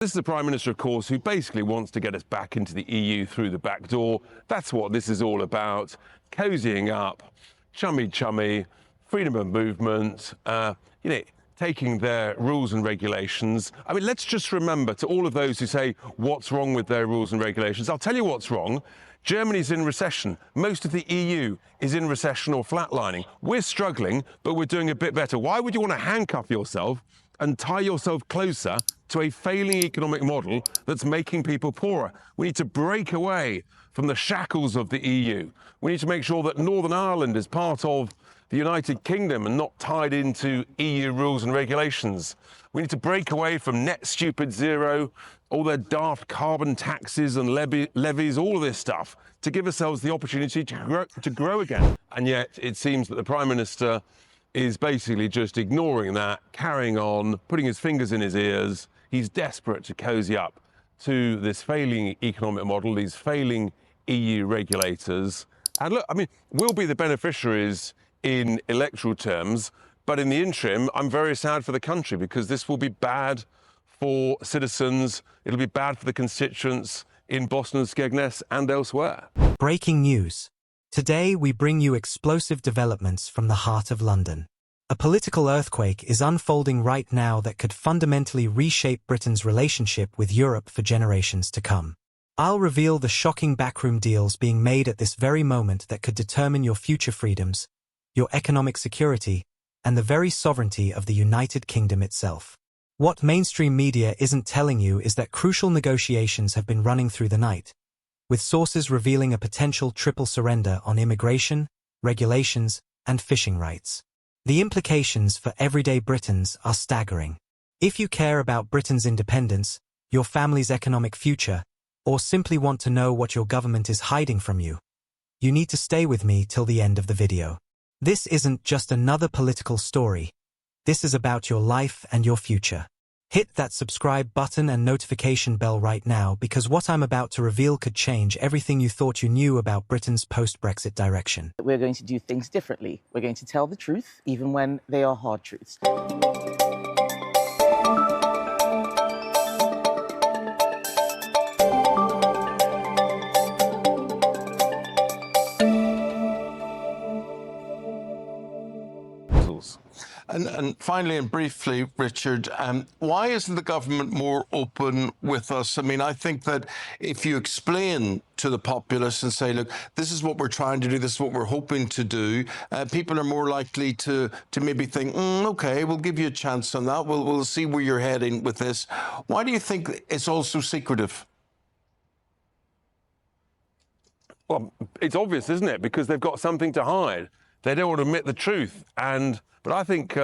This is the Prime Minister, of course, who basically wants to get us back into the EU through the back door. That's what this is all about. Cozying up, chummy, freedom of movement, taking their rules and regulations. I mean, let's just remember, to all of those who say, what's wrong with their rules and regulations? I'll tell you what's wrong. Germany's in recession. Most of the EU is in recession or flatlining. We're struggling, but we're doing a bit better. Why would you want to handcuff yourself and tie yourself closer to a failing economic model that's making people poorer? We need to break away from the shackles of the EU. We need to make sure that Northern Ireland is part of the United Kingdom and not tied into EU rules and regulations. We need to break away from net stupid zero, all their daft carbon taxes and levies, all of this stuff, to give ourselves the opportunity to grow again. And yet it seems that the Prime Minister is basically just ignoring that, carrying on, putting his fingers in his ears. He's desperate to cozy up to this failing economic model, these failing EU regulators. And look, I mean, we'll be the beneficiaries in electoral terms, but in the interim, I'm very sad for the country because this will be bad for citizens. It'll be bad for the constituents in Boston and Skegness and elsewhere. Breaking news. Today, we bring you explosive developments from the heart of London. A political earthquake is unfolding right now that could fundamentally reshape Britain's relationship with Europe for generations to come. I'll reveal the shocking backroom deals being made at this very moment that could determine your future freedoms, your economic security, and the very sovereignty of the United Kingdom itself. What mainstream media isn't telling you is that crucial negotiations have been running through the night, with sources revealing a potential triple surrender on immigration, regulations, and fishing rights. The implications for everyday Britons are staggering. If you care about Britain's independence, your family's economic future, or simply want to know what your government is hiding from you, you need to stay with me till the end of the video. This isn't just another political story. This is about your life and your future. Hit that subscribe button and notification bell right now because what I'm about to reveal could change everything you thought you knew about Britain's post-Brexit direction. We're going to do things differently. We're going to tell the truth, even when they are hard truths. And finally and briefly, Richard, why isn't the government more open with us? I mean, I think that if you explain to the populace and say, look, this is what we're trying to do, this is what we're hoping to do, people are more likely to maybe think, OK, we'll give you a chance on that. We'll see where you're heading with this. Why do you think it's all so secretive? Well, it's obvious, isn't it? Because they've got something to hide. They don't want to admit the truth. But I think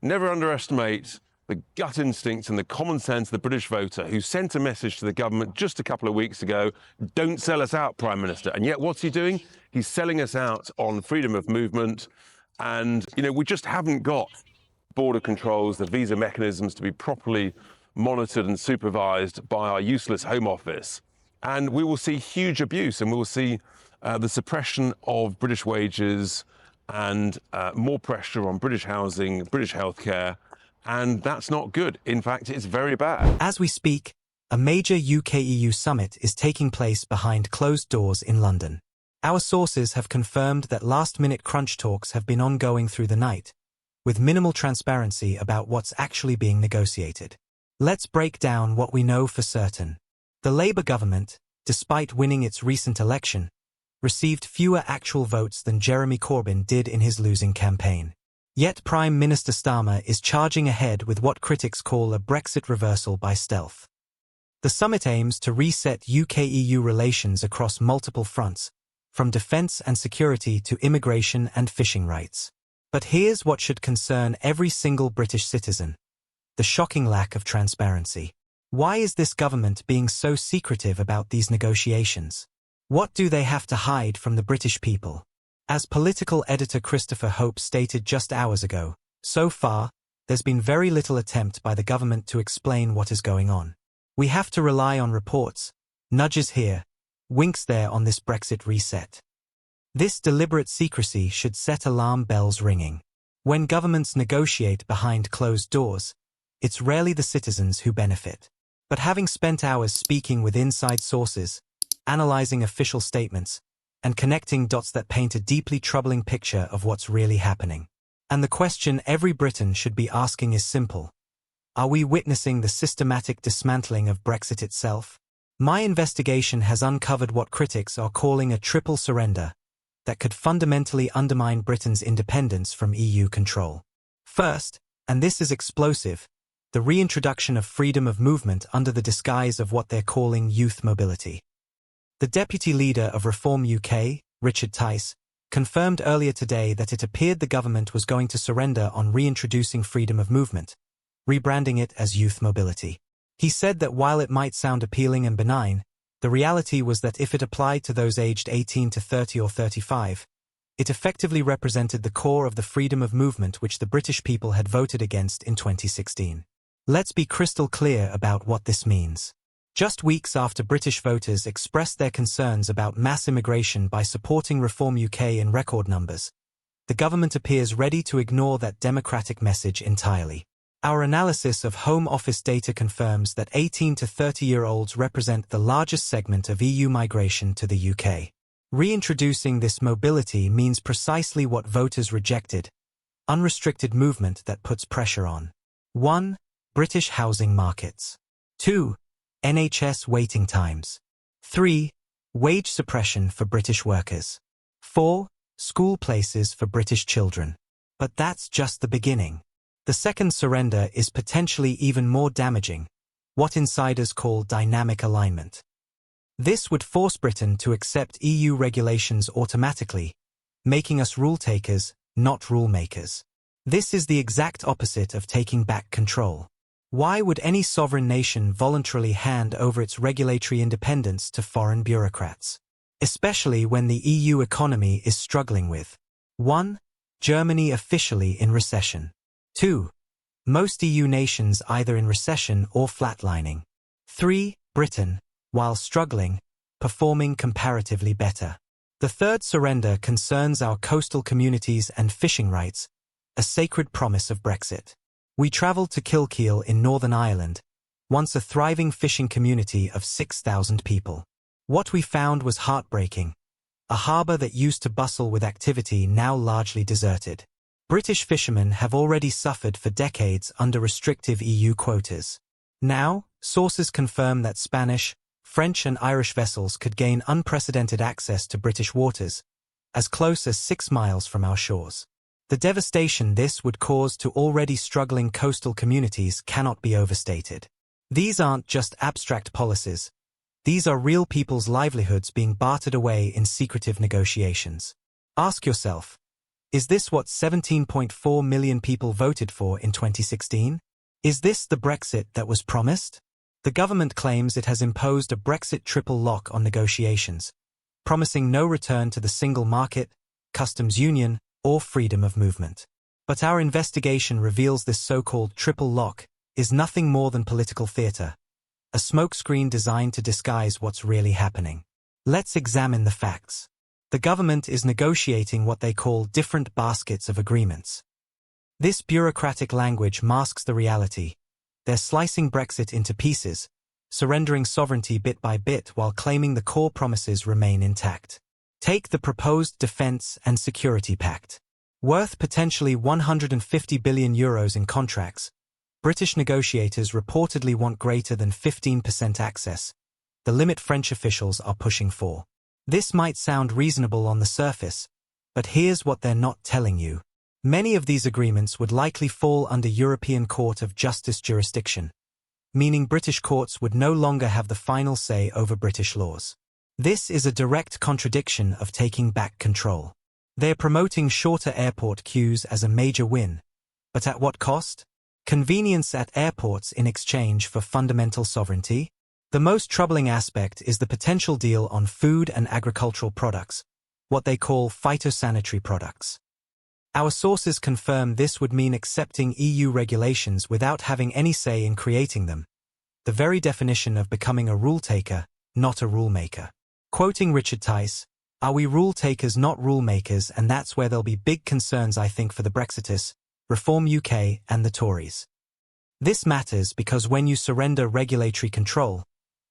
never underestimate the gut instinct and the common sense of the British voter who sent a message to the government just a couple of weeks ago, don't sell us out, Prime Minister. And yet what's he doing? He's selling us out on freedom of movement. And, we just haven't got border controls, the visa mechanisms to be properly monitored and supervised by our useless Home Office. And we will see huge abuse and we will see the suppression of British wages and more pressure on British housing, British healthcare, and that's not good. In fact, it's very bad. As we speak, a major UK-EU summit is taking place behind closed doors in London. Our sources have confirmed that last-minute crunch talks have been ongoing through the night, with minimal transparency about what's actually being negotiated. Let's break down what we know for certain. The Labour government, despite winning its recent election, received fewer actual votes than Jeremy Corbyn did in his losing campaign. Yet Prime Minister Starmer is charging ahead with what critics call a Brexit reversal by stealth. The summit aims to reset UK-EU relations across multiple fronts, from defence and security to immigration and fishing rights. But here's what should concern every single British citizen: the shocking lack of transparency. Why is this government being so secretive about these negotiations? What do they have to hide from the British people? As political editor Christopher Hope stated just hours ago, so far, there's been very little attempt by the government to explain what is going on. We have to rely on reports, nudges here, winks there on this Brexit reset. This deliberate secrecy should set alarm bells ringing. When governments negotiate behind closed doors, it's rarely the citizens who benefit. But having spent hours speaking with inside sources, analyzing official statements, and connecting dots that paint a deeply troubling picture of what's really happening. And the question every Briton should be asking is simple. Are we witnessing the systematic dismantling of Brexit itself? My investigation has uncovered what critics are calling a triple surrender that could fundamentally undermine Britain's independence from EU control. First, and this is explosive, the reintroduction of freedom of movement under the disguise of what they're calling youth mobility. The deputy leader of Reform UK, Richard Tice, confirmed earlier today that it appeared the government was going to surrender on reintroducing freedom of movement, rebranding it as youth mobility. He said that while it might sound appealing and benign, the reality was that if it applied to those aged 18 to 30 or 35, it effectively represented the core of the freedom of movement which the British people had voted against in 2016. Let's be crystal clear about what this means. Just weeks after British voters expressed their concerns about mass immigration by supporting Reform UK in record numbers, the government appears ready to ignore that democratic message entirely. Our analysis of Home Office data confirms that 18 to 30-year-olds represent the largest segment of EU migration to the UK. Reintroducing this mobility means precisely what voters rejected: unrestricted movement that puts pressure on 1. British housing markets. 2. NHS waiting times. 3. Wage suppression for British workers. 4. School places for British children. But that's just the beginning. The second surrender is potentially even more damaging, what insiders call dynamic alignment. This would force Britain to accept EU regulations automatically, making us rule takers, not rule makers. This is the exact opposite of taking back control. Why would any sovereign nation voluntarily hand over its regulatory independence to foreign bureaucrats? Especially when the EU economy is struggling with 1. Germany officially in recession. 2. Most EU nations either in recession or flatlining. 3. Britain, while struggling, performing comparatively better. The third surrender concerns our coastal communities and fishing rights, a sacred promise of Brexit. We travelled to Kilkeel in Northern Ireland, once a thriving fishing community of 6,000 people. What we found was heartbreaking. A harbour that used to bustle with activity now largely deserted. British fishermen have already suffered for decades under restrictive EU quotas. Now, sources confirm that Spanish, French and Irish vessels could gain unprecedented access to British waters, as close as 6 miles from our shores. The devastation this would cause to already struggling coastal communities cannot be overstated. These aren't just abstract policies. These are real people's livelihoods being bartered away in secretive negotiations. Ask yourself, is this what 17.4 million people voted for in 2016? Is this the Brexit that was promised? The government claims it has imposed a Brexit triple lock on negotiations, promising no return to the single market, customs union, or freedom of movement. But our investigation reveals this so-called triple lock is nothing more than political theatre, a smokescreen designed to disguise what's really happening. Let's examine the facts. The government is negotiating what they call different baskets of agreements. This bureaucratic language masks the reality. They're slicing Brexit into pieces, surrendering sovereignty bit by bit while claiming the core promises remain intact. Take the proposed Defence and Security Pact. Worth potentially €150 billion in contracts, British negotiators reportedly want greater than 15% access, the limit French officials are pushing for. This might sound reasonable on the surface, but here's what they're not telling you. Many of these agreements would likely fall under European Court of Justice jurisdiction, meaning British courts would no longer have the final say over British laws. This is a direct contradiction of taking back control. They're promoting shorter airport queues as a major win, but at what cost? Convenience at airports in exchange for fundamental sovereignty? The most troubling aspect is the potential deal on food and agricultural products, what they call phytosanitary products. Our sources confirm this would mean accepting EU regulations without having any say in creating them, the very definition of becoming a rule taker, not a rule maker. Quoting Richard Tice, "Are we rule takers, not rule makers, and that's where there'll be big concerns, I think, for the Brexiteers, Reform UK and the Tories." This matters because when you surrender regulatory control,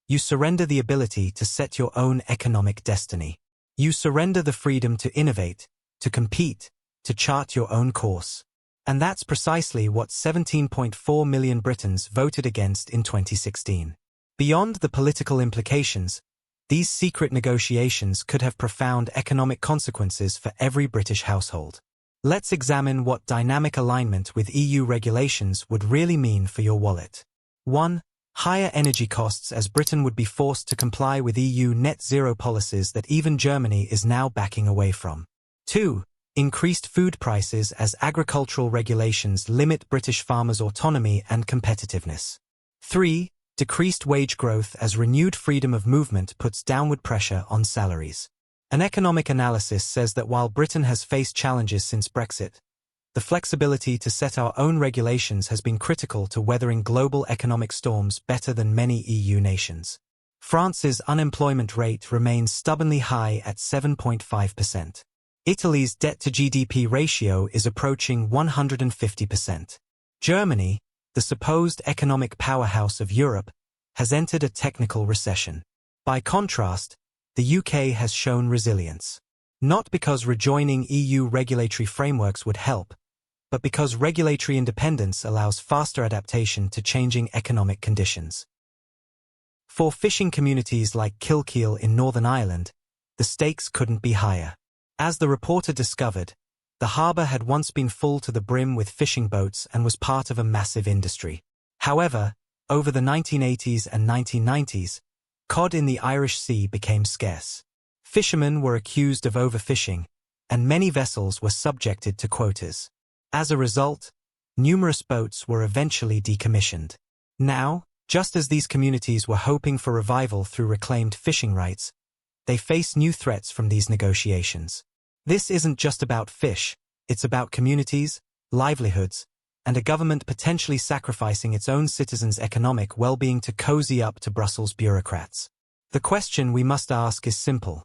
you surrender the ability to set your own economic destiny. You surrender the freedom to innovate, to compete, to chart your own course. And that's precisely what 17.4 million Britons voted against in 2016. Beyond the political implications, these secret negotiations could have profound economic consequences for every British household. Let's examine what dynamic alignment with EU regulations would really mean for your wallet. 1. Higher energy costs as Britain would be forced to comply with EU net zero policies that even Germany is now backing away from. 2. Increased food prices as agricultural regulations limit British farmers' autonomy and competitiveness. 3. Decreased wage growth as renewed freedom of movement puts downward pressure on salaries. An economic analysis says that while Britain has faced challenges since Brexit, the flexibility to set our own regulations has been critical to weathering global economic storms better than many EU nations. France's unemployment rate remains stubbornly high at 7.5%. Italy's debt-to-GDP ratio is approaching 150%. Germany, the supposed economic powerhouse of Europe, has entered a technical recession. By contrast, the UK has shown resilience. Not because rejoining EU regulatory frameworks would help, but because regulatory independence allows faster adaptation to changing economic conditions. For fishing communities like Kilkeel in Northern Ireland, the stakes couldn't be higher. As the reporter discovered, the harbour had once been full to the brim with fishing boats and was part of a massive industry. However, over the 1980s and 1990s, cod in the Irish Sea became scarce. Fishermen were accused of overfishing, and many vessels were subjected to quotas. As a result, numerous boats were eventually decommissioned. Now, just as these communities were hoping for revival through reclaimed fishing rights, they face new threats from these negotiations. This isn't just about fish, it's about communities, livelihoods, and a government potentially sacrificing its own citizens' economic well-being to cozy up to Brussels bureaucrats. The question we must ask is simple.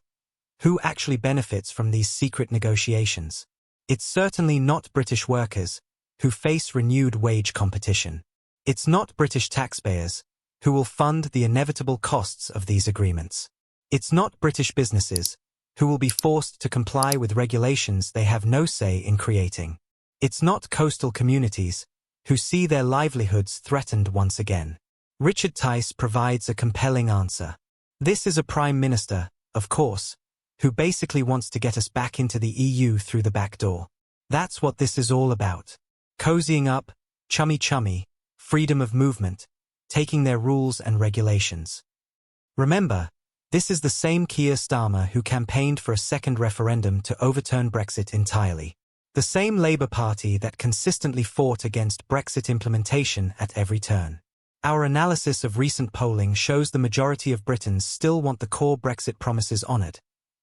Who actually benefits from these secret negotiations? It's certainly not British workers, who face renewed wage competition. It's not British taxpayers, who will fund the inevitable costs of these agreements. It's not British businesses, who will be forced to comply with regulations they have no say in creating. It's not coastal communities, who see their livelihoods threatened once again. Richard Tice provides a compelling answer. This is a Prime Minister, of course, who basically wants to get us back into the EU through the back door. That's what this is all about. Cozying up, chummy, freedom of movement, taking their rules and regulations. Remember, this is the same Keir Starmer who campaigned for a second referendum to overturn Brexit entirely. The same Labour Party that consistently fought against Brexit implementation at every turn. Our analysis of recent polling shows the majority of Britons still want the core Brexit promises honoured: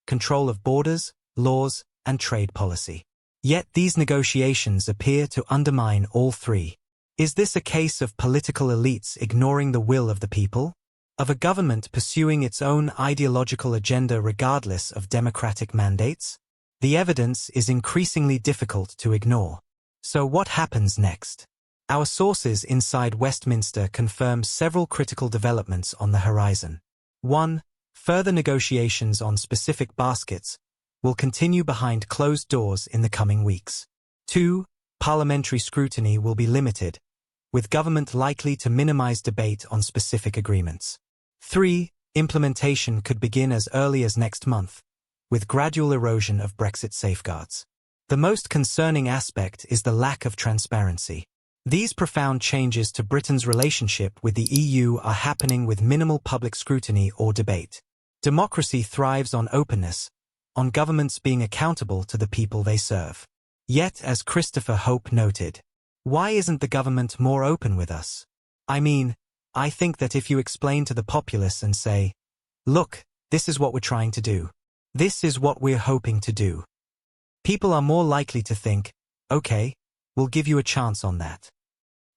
control of borders, laws, and trade policy. Yet these negotiations appear to undermine all three. Is this a case of political elites ignoring the will of the people? Of a government pursuing its own ideological agenda regardless of democratic mandates? The evidence is increasingly difficult to ignore. So what happens next? Our sources inside Westminster confirm several critical developments on the horizon. 1. Further negotiations on specific baskets will continue behind closed doors in the coming weeks. 2. Parliamentary scrutiny will be limited, with government likely to minimize debate on specific agreements. 3. Implementation could begin as early as next month, with gradual erosion of Brexit safeguards. The most concerning aspect is the lack of transparency. These profound changes to Britain's relationship with the EU are happening with minimal public scrutiny or debate. Democracy thrives on openness, on governments being accountable to the people they serve. Yet, as Christopher Hope noted, why isn't the government more open with us? I think that if you explain to the populace and say, look, this is what we're trying to do. This is what we're hoping to do. People are more likely to think, okay, we'll give you a chance on that.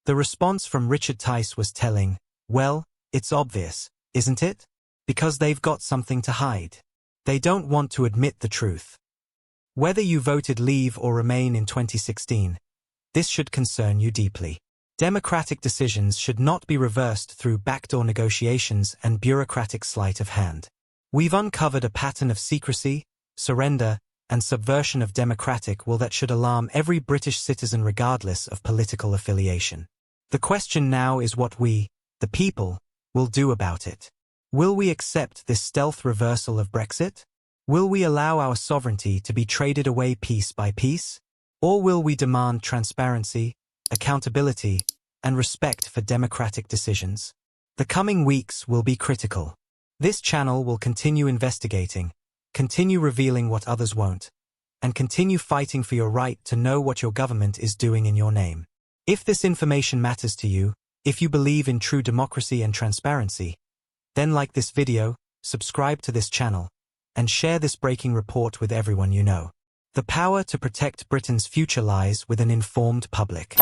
The response from Richard Tice was telling. Well, it's obvious, isn't it? Because they've got something to hide. They don't want to admit the truth. Whether you voted Leave or Remain in 2016, this should concern you deeply. Democratic decisions should not be reversed through backdoor negotiations and bureaucratic sleight of hand. We've uncovered a pattern of secrecy, surrender, and subversion of democratic will that should alarm every British citizen regardless of political affiliation. The question now is what we, the people, will do about it. Will we accept this stealth reversal of Brexit? Will we allow our sovereignty to be traded away piece by piece? Or will we demand transparency, accountability, and respect for democratic decisions? The coming weeks will be critical. This channel will continue investigating, continue revealing what others won't, and continue fighting for your right to know what your government is doing in your name. If this information matters to you, if you believe in true democracy and transparency, then like this video, subscribe to this channel, and share this breaking report with everyone you know. The power to protect Britain's future lies with an informed public.